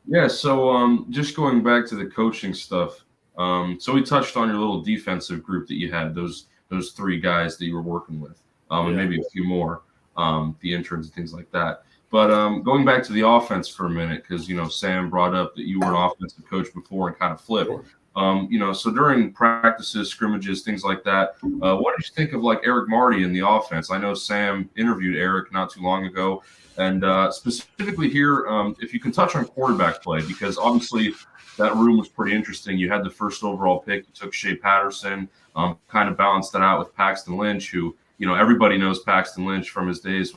Yeah, so just going back to the coaching stuff. So we touched on your little defensive group that you had, those three guys that you were working with, and maybe a few more, the interns and things like that. But going back to the offense for a minute, because, Sam brought up that you were an offensive coach before and kind of flipped. So during practices, scrimmages, things like that, what did you think of like Eric Marty in the offense? I know Sam interviewed Eric not too long ago, and specifically here, if you can touch on quarterback play, because obviously that room was pretty interesting. You had the first overall pick. You took Shea Patterson, kind of balanced that out with Paxton Lynch, who, everybody knows Paxton Lynch from his days.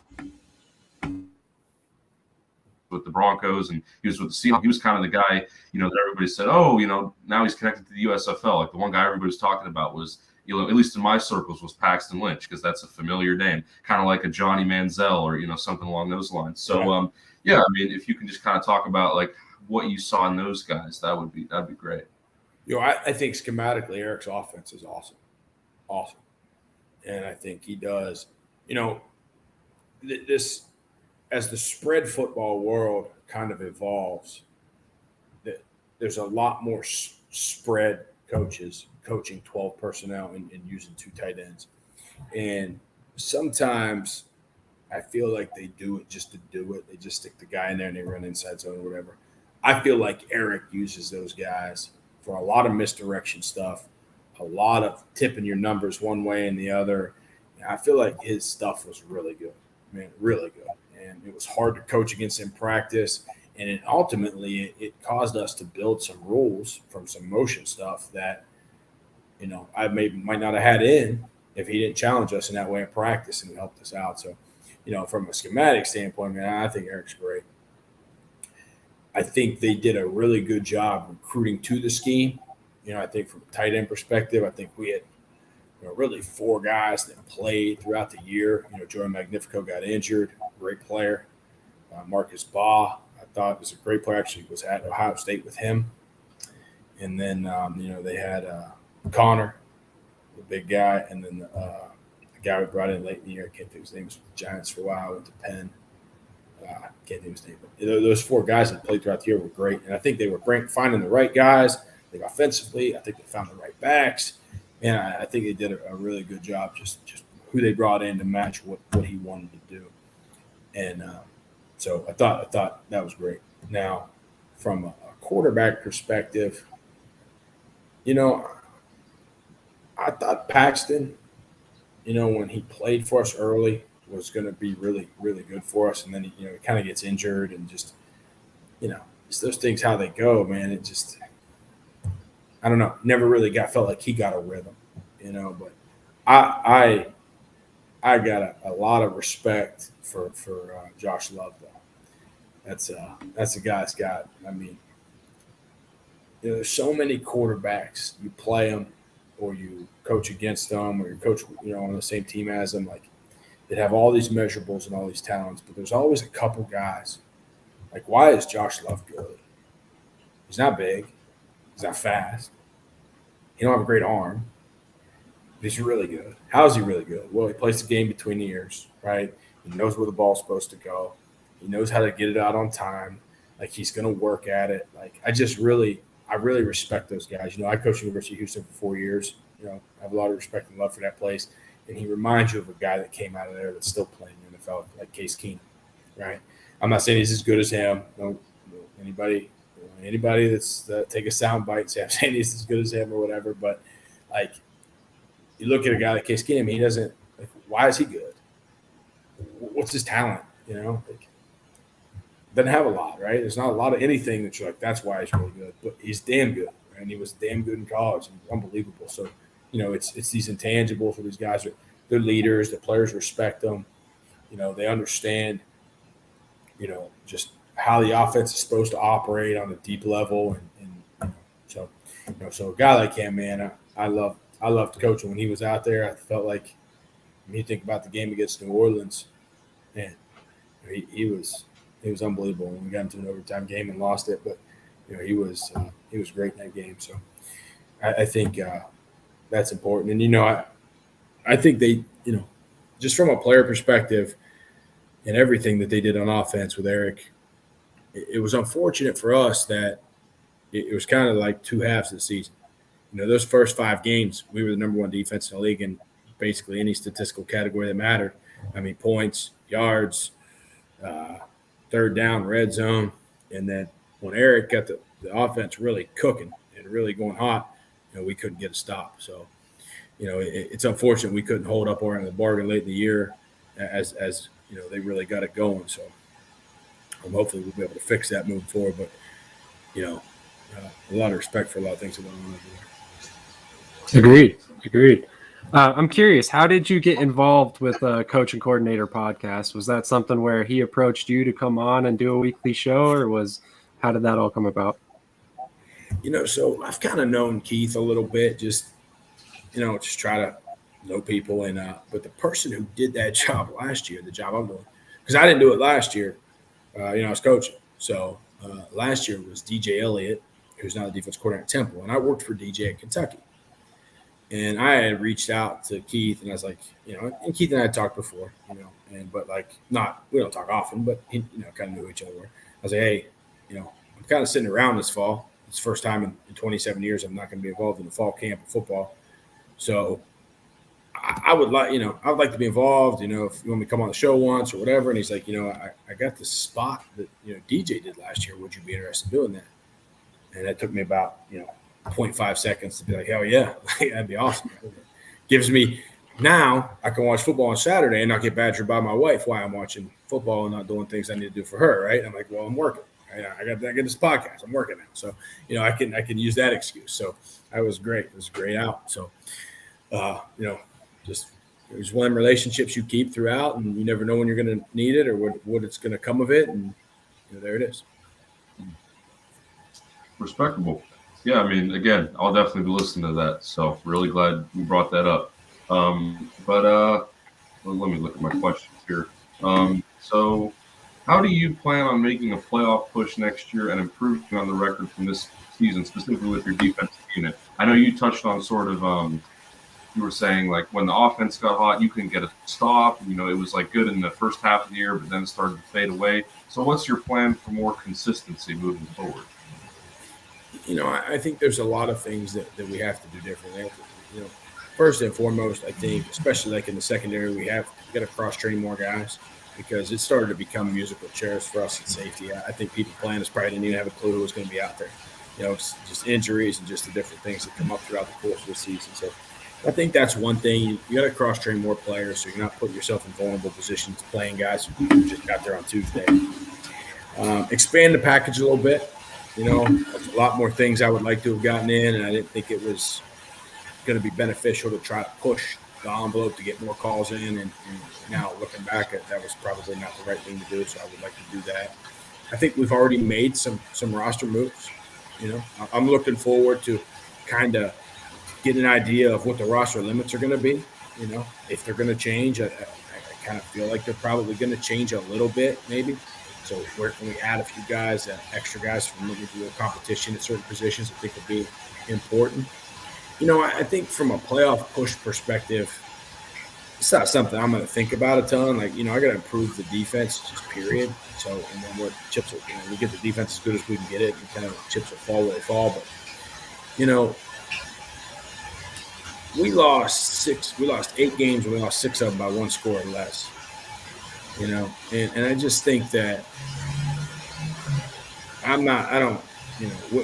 with the Broncos and he was with the Seahawks. He was kind of the guy, that everybody said, oh, now he's connected to the USFL. Like the one guy everybody was talking about was, at least in my circles, was Paxton Lynch, because that's a familiar name, kind of like a Johnny Manziel or, something along those lines. So, yeah, I mean, if you can just kind of talk about like what you saw in those guys, that'd be great. I think schematically Eric's offense is awesome. And I think he does, this, as the spread football world kind of evolves, there's a lot more spread coaches coaching 12 personnel and using 2 tight ends. And sometimes I feel like they do it just to do it. They just stick the guy in there and they run inside zone or whatever. I feel like Eric uses those guys for a lot of misdirection stuff, a lot of tipping your numbers one way and the other. I feel like his stuff was really good, man, really good. And it was hard to coach against in practice. And ultimately, it caused us to build some rules from some motion stuff that, I might not have had in if he didn't challenge us in that way in practice and helped us out. So, from a schematic standpoint, man, I think Eric's great. I think they did a really good job recruiting to the scheme. I think from a tight end perspective, I think we had really 4 guys that played throughout the year. Jordan Magnifico got injured, great player. Marcus Baugh, I thought was a great player. Actually, was at Ohio State with him. And then, they had Connor, the big guy, and then the guy we brought in late in the year. I can't think of his name. He was with the Giants for a while. Went to Penn. Can't think of his name. But those 4 guys that played throughout the year were great. And I think they were finding the right guys. Like offensively, I think they found the right backs. And I think they did a really good job just who they brought in to match what he wanted to do. And so I thought that was great. Now, from a quarterback perspective, I thought Paxton, when he played for us early, was going to be really, really good for us. And then, he kind of gets injured and just, it's those things, how they go, man. It just – I don't know. Never really felt like he got a rhythm, But I got a lot of respect for Josh Love, though. That's a guy that's got. I mean, there's so many quarterbacks. You play them, or you coach against them, or you coach on the same team as them. Like, that have all these measurables and all these talents, but there's always a couple guys. Like, why is Josh Love good? He's not big. He's not fast. He don't have a great arm. But he's really good. How is he really good? Well, he plays the game between the ears, right? He knows where the ball's supposed to go. He knows how to get it out on time. Like, he's going to work at it. Like, I really respect those guys. I coached University of Houston for 4 years. I have a lot of respect and love for that place. And he reminds you of a guy that came out of there that's still playing in the NFL, like Case Keenum, right? I'm not saying he's as good as him. No, anybody that's take a sound bite and say I'm saying he's as good as him or whatever, but like, you look at a guy like Case Keenum, he doesn't like. Why is he good? What's his talent? Doesn't have a lot, right? There's not a lot of anything that you're like, that's why he's really good, but he's damn good, right? And he was damn good in college, and unbelievable. So, it's these intangibles where these guys they're leaders. The players respect them. They understand. Just how the offense is supposed to operate on a deep level, and so a guy like him, man, I loved coaching when he was out there. I felt like when you think about the game against New Orleans, man, he was unbelievable. When we got into an overtime game and lost it, but he was great in that game. So I think that's important, and I think they just from a player perspective and everything that they did on offense with Eric. It was unfortunate for us that it was kind of like 2 halves of the season. Those first 5 games, we were the number 1 defense in the league in basically any statistical category that mattered. I mean, points, yards, third down, red zone. And then when Eric got the offense really cooking and really going hot, we couldn't get a stop. So, it's unfortunate we couldn't hold up around the bargain late in the year as they really got it going. So, hopefully we'll be able to fix that moving forward. But, a lot of respect for a lot of things that went on over there. Agreed. I'm curious, how did you get involved with a Coach and Coordinator podcast? Was that something where he approached you to come on and do a weekly show, or how did that all come about? So I've kind of known Keith a little bit, just try to know people. But the person who did that job last year, the job I'm doing, because I didn't do it last year, I was coaching. So last year was DJ Elliott, who's now the defense coordinator at Temple, and I worked for DJ at Kentucky. And I had reached out to Keith, and I was like, and Keith and I had talked before, but we don't talk often, but he, kind of knew each other. I was like, hey, I'm kind of sitting around this fall. It's the first time in 27 years I'm not going to be involved in the fall camp of football. So I would like, I would like to be involved, if you want me to come on the show once or whatever. And he's like, I got this spot that, DJ did last year. Would you be interested in doing that? And that took me about, 0.5 seconds to be like, hell yeah, that'd be awesome. Gives me now I can watch football on Saturday and not get badgered by my wife while I'm watching football and not doing things I need to do for her. Right. I'm like, well, I'm working. I got this podcast. I'm working now. So, I can use that excuse. So that was great. It was a great out. So, just there's one relationships you keep throughout, and you never know when you're going to need it or what it's going to come of it. And there it is. Respectable. Yeah, I mean, again, I'll definitely be listening to that. So really glad you brought that up. Well, let me look at my questions here. So how do you plan on making a playoff push next year and improving on the record from this season, specifically with your defensive unit? I know you touched on sort of you were saying like when the offense got hot, you couldn't get a stop. It was like good in the first half of the year, but then it started to fade away. So what's your plan for more consistency moving forward? I think there's a lot of things that we have to do differently. First and foremost, I think, especially like in the secondary, we got to cross-train more guys because it started to become musical chairs for us at safety. I think people playing us probably didn't even have a clue who was going to be out there. It's just injuries and just the different things that come up throughout the course of the season. So I think that's one thing. You got to cross-train more players so you're not putting yourself in vulnerable positions playing guys who just got there on Tuesday. Expand the package a little bit. There's a lot more things I would like to have gotten in, and I didn't think it was going to be beneficial to try to push the envelope to get more calls in. And now looking back, that was probably not the right thing to do, so I would like to do that. I think we've already made some roster moves. I'm looking forward to kind of get an idea of what the roster limits are going to be. If they're going to change, I kind of feel like they're probably going to change a little bit maybe. So where can we add a few guys, extra guys from maybe do a competition at certain positions I think would be important. I think from a playoff push perspective, it's not something I'm going to think about a ton. Like, I got to improve the defense, just period. So, and then where chips will, we get the defense as good as we can get it, and kind of chips will fall where they fall. But, we lost 8 games, and we lost 6 of them by 1 score or less. And I just think that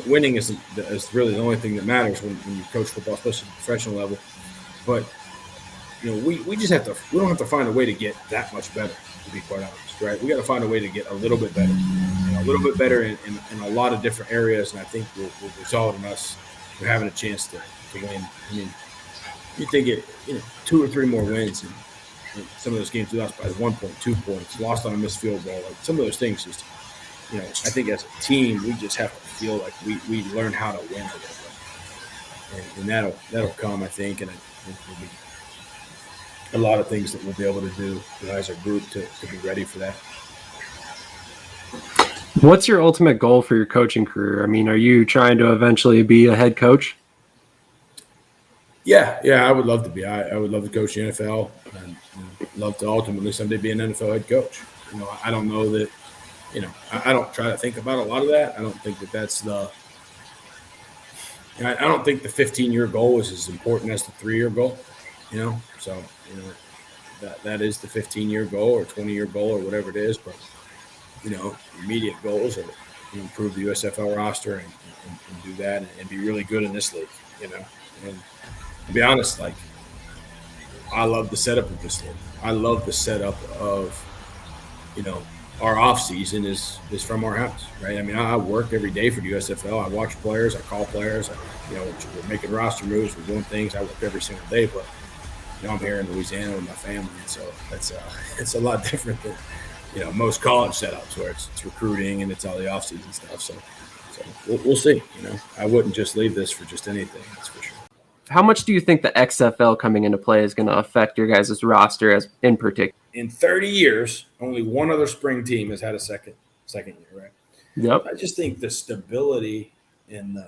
winning is really the only thing that matters when you coach football, especially at the professional level. But, we just we don't have to find a way to get that much better, to be quite honest, right? We got to find a way to get a little bit better, a little bit better in a lot of different areas. And I think will result in us having a chance to win. I mean, you think 2 or 3 more wins and some of those games we lost by 1 point, 2 points, lost on a missed field goal. Like some of those things just, I think as a team, we just have to feel like we learn how to win a little bit. And that'll come, I think, and I think there'll be a lot of things that we'll be able to do as a group to be ready for that. What's your ultimate goal for your coaching career? I mean, are you trying to eventually be a head coach? Yeah, I would love to be. I would love to coach the NFL and love to ultimately someday be an NFL head coach. I don't know that, I don't try to think about a lot of that. I don't think that that's I don't think the 15-year goal is as important as the 3-year goal, So, that is the 15-year goal or 20-year goal or whatever it is. But, immediate goals are to improve the USFL roster and do that and be really good in this league, And to be honest, like, I love the setup of this league. I love the setup of, our off season is from our house, right? I mean, I work every day for the USFL. I watch players, I call players, we're making roster moves, we're doing things. I work every single day, but I'm here in Louisiana with my family, and so it's a lot different than most college setups where it's recruiting and it's all the off-season stuff. So we'll see. I wouldn't just leave this for just anything. That's for sure. How much do you think the XFL coming into play is going to affect your guys' roster as in particular? In 30 years, only one other spring team has had a second year, right? Yep. I just think the stability and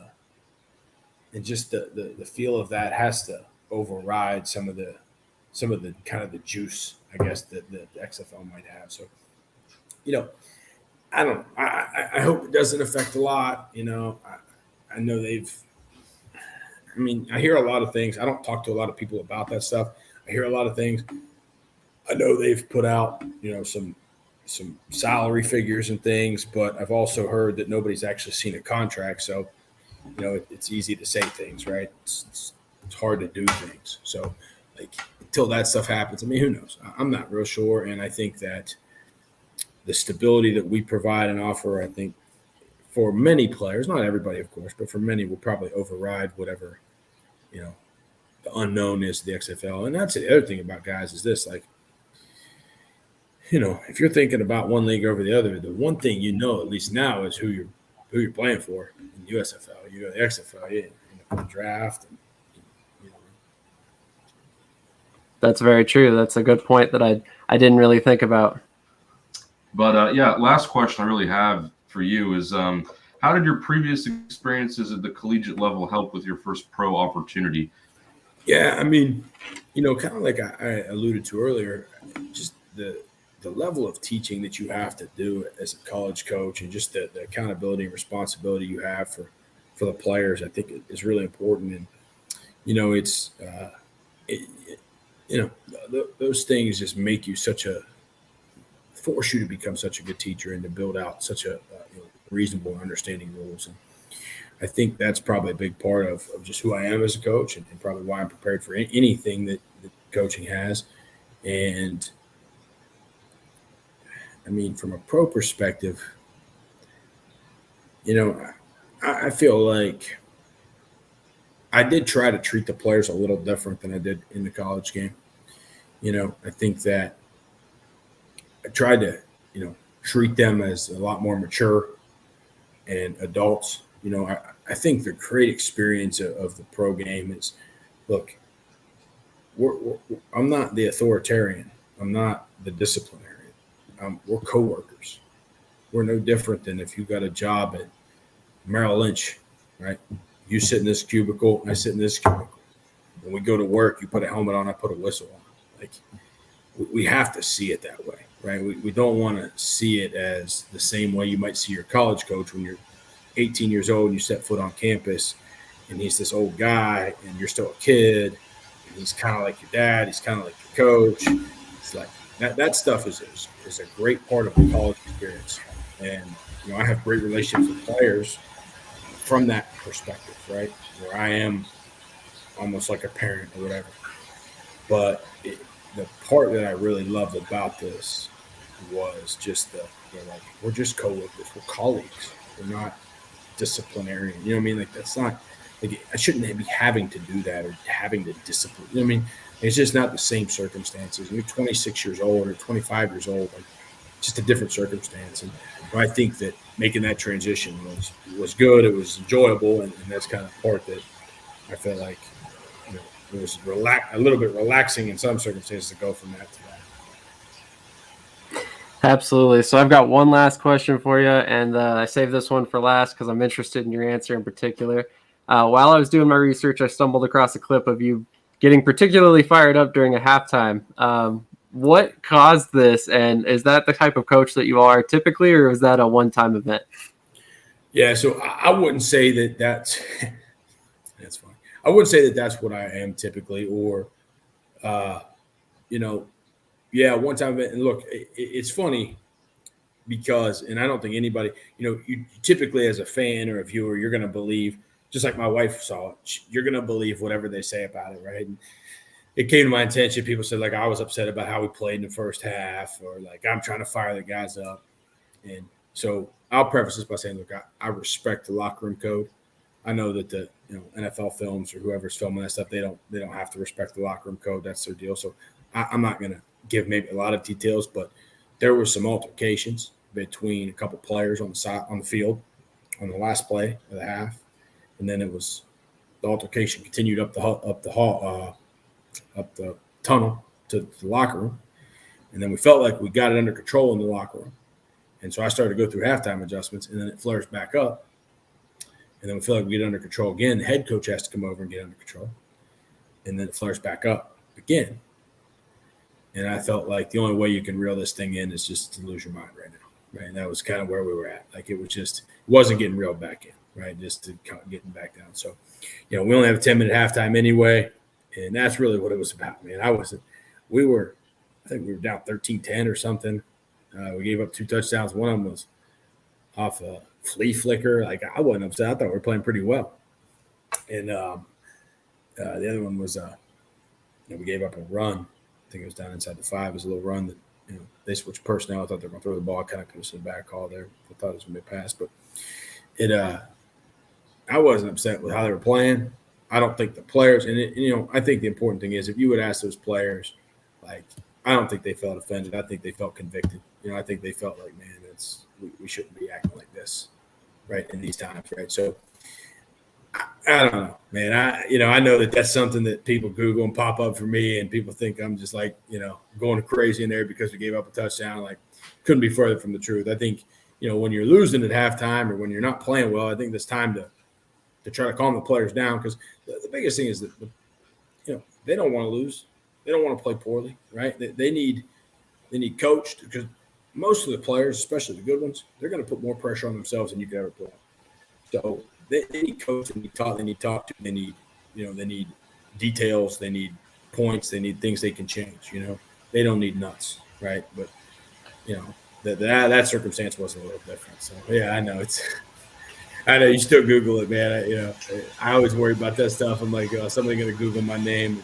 just the feel of that has to override some of the kind of the juice, I guess, that the XFL might have. So, I don't know. I hope it doesn't affect a lot. I know I hear a lot of things. I don't talk to a lot of people about that stuff. I hear a lot of things. I know they've put out, some salary figures and things, but I've also heard that nobody's actually seen a contract. So, it's easy to say things, right? It's hard to do things. So, until that stuff happens, who knows? I'm not real sure. And I think that the stability that we provide and offer, I think, for many players, not everybody, of course, but for many, will probably override whatever, the unknown is the XFL. And that's the other thing about guys is this, if you're thinking about one league over the other, the one thing at least now is who you're playing for in the USFL. You go to the XFL, in the draft. That's very true. That's a good point that I didn't really think about. But last question I really have for you is, how did your previous experiences at the collegiate level help with your first pro opportunity? Yeah, kind of like I alluded to earlier, just the level of teaching that you have to do as a college coach, and just the accountability and responsibility you have for the players, I think is really important. And it's those things just make you force you to become such a good teacher and to build out such a reasonable understanding rules. And I think that's probably a big part of just who I am as a coach, and probably why I'm prepared for anything that coaching has. And from a pro perspective, I feel like I did try to treat the players a little different than I did in the college game. I think that I tried to, treat them as a lot more mature and adults. I think the great experience of the pro game is, look, I'm not the authoritarian. I'm not the disciplinarian. We're coworkers. We're no different than if you got a job at Merrill Lynch, right? You sit in this cubicle, I sit in this cubicle. When we go to work, you put a helmet on, I put a whistle on. We have to see it that way, right? We don't want to see it as the same way you might see your college coach when you're 18 years old and you set foot on campus, and he's this old guy and you're still a kid, and he's kind of like your dad, he's kind of like your coach. It's like that stuff is a great part of the college experience. And I have great relationships with players from that perspective, right? Where I am almost like a parent or whatever. But the part that I really loved about this was just we're just coworkers, we're colleagues, we're not disciplinarian. That's not I shouldn't be having to do that or having to discipline. It's just not the same circumstances. You're 26 years old or 25 years old, just a different circumstance. And I think that making that transition was good. It was enjoyable, and that's kind of the part that I felt like it was a little bit relaxing in some circumstances to go from that to that. Absolutely. So I've got one last question for you, and I saved this one for last because I'm interested in your answer in particular. While I was doing my research, I stumbled across a clip of you getting particularly fired up during a halftime. What caused this, and is that the type of coach that you are typically, or is that a one-time event? Yeah, so I wouldn't say that that's – that's fine. I wouldn't say that that's what I am typically, or, one-time event. And look, it's funny because – and I don't think anybody – you typically as a fan or a viewer, you're going to believe – just like my wife saw it, you're going to believe whatever they say about it, right? And it came to my attention. People said, I was upset about how we played in the first half, or I'm trying to fire the guys up. And so I'll preface this by saying, look, I respect the locker room code. I know that the NFL films or whoever's filming that stuff, they don't have to respect the locker room code. That's their deal. So I'm not going to give maybe a lot of details, but there were some altercations between a couple players on the field on the last play of the half, and then the altercation continued up the tunnel to the locker room, and then we felt like we got it under control in the locker room, and so I started to go through halftime adjustments, and then it flares back up. And then we feel like we get under control again. The head coach has to come over and get under control. And then it flares back up again. And I felt like the only way you can reel this thing in is just to lose your mind right now. Right. And that was kind of where we were at. Like it wasn't getting reeled back in, right? Just to getting back down. So, we only have a 10-minute halftime anyway. And that's really what it was about, man. I think we were down 13-10 or something. We gave up 2 touchdowns. One of them was off a flea flicker. Like I wasn't upset. I thought we were playing pretty well. And the other one was we gave up a run. I think it was down inside the 5. It was a little run that they switched personnel. I thought they were going to throw the ball. Kind of was a bad call there. I thought it was going to be a pass, but I wasn't upset with how they were playing. I don't think the players I think the important thing is if you would ask those players, like I don't think they felt offended. I think they felt convicted. I think they felt like, man, we shouldn't be acting like this, right, in these times, right? So I don't know, man. I know that's something that people Google and pop up for me, and people think I'm just like, going crazy in there because we gave up a touchdown. Like, couldn't be further from the truth. I think, when you're losing at halftime or when you're not playing well, I think it's time to try to calm the players down because the biggest thing is that, they don't want to lose. They don't want to play poorly, right? They need coached because most of the players, especially the good ones, they're going to put more pressure on themselves than you could ever put on. So they need coached, they need taught, they need talked to, they need details, they need points, they need things they can change. They don't need nuts, right? But that circumstance wasn't a little different. So yeah, I know I know you still Google it, man. I always worry about that stuff. I'm like, somebody's going to Google my name. And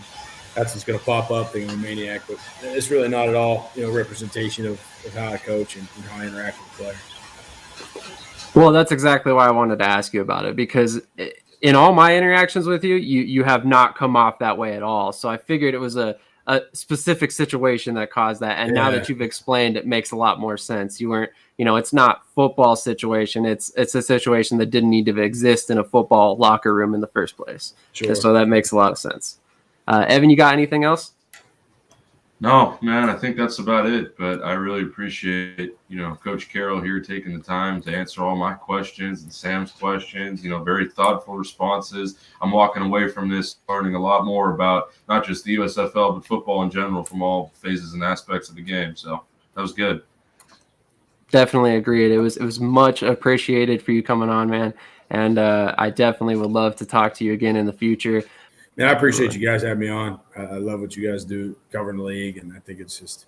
that's what's going to pop up. They're going to maniac, but it's really not at all, representation of how I coach and how I interact with players. Well, that's exactly why I wanted to ask you about it because in all my interactions with you, you have not come off that way at all. So I figured it was a specific situation that caused that. And now that you've explained, it makes a lot more sense. You weren't, it's not football situation. It's a situation that didn't need to exist in a football locker room in the first place. Sure. So that makes a lot of sense. Evan, you got anything else? No, man, I think that's about it. But I really appreciate, Coach Carrel here taking the time to answer all my questions and Sam's questions, very thoughtful responses. I'm walking away from this learning a lot more about not just the USFL, but football in general from all phases and aspects of the game. So that was good. Definitely agreed. It was much appreciated for you coming on, man. And I definitely would love to talk to you again in the future. Man, I appreciate you guys having me on. I love what you guys do covering the league, and I think it's just,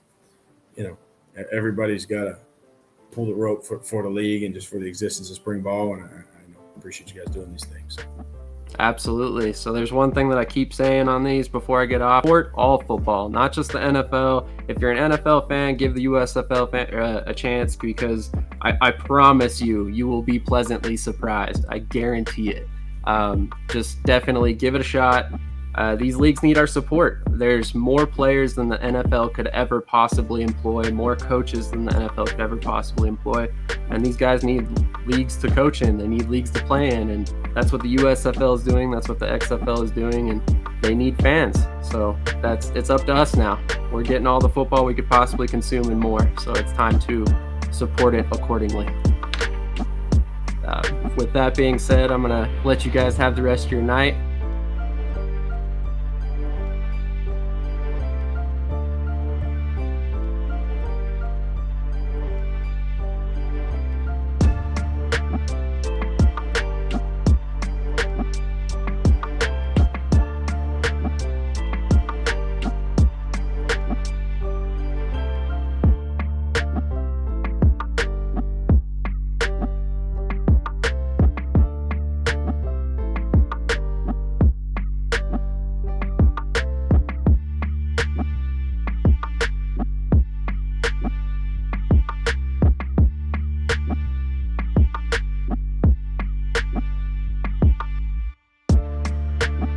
everybody's got to pull the rope for the league and just for the existence of spring ball, and I appreciate you guys doing these things. Absolutely. So there's one thing that I keep saying on these before I get off. Support all football, not just the NFL. If you're an NFL fan, give the USFL fan a chance because I promise you will be pleasantly surprised. I guarantee it. Just definitely give it a shot. These leagues need our support. There's more players than the NFL could ever possibly employ, more coaches than the NFL could ever possibly employ. And these guys need leagues to coach in. They need leagues to play in. And that's what the USFL is doing. That's what the XFL is doing. And they need fans. So it's up to us now. We're getting all the football we could possibly consume and more. So it's time to support it accordingly. With that being said, I'm going to let you guys have the rest of your night. Bye.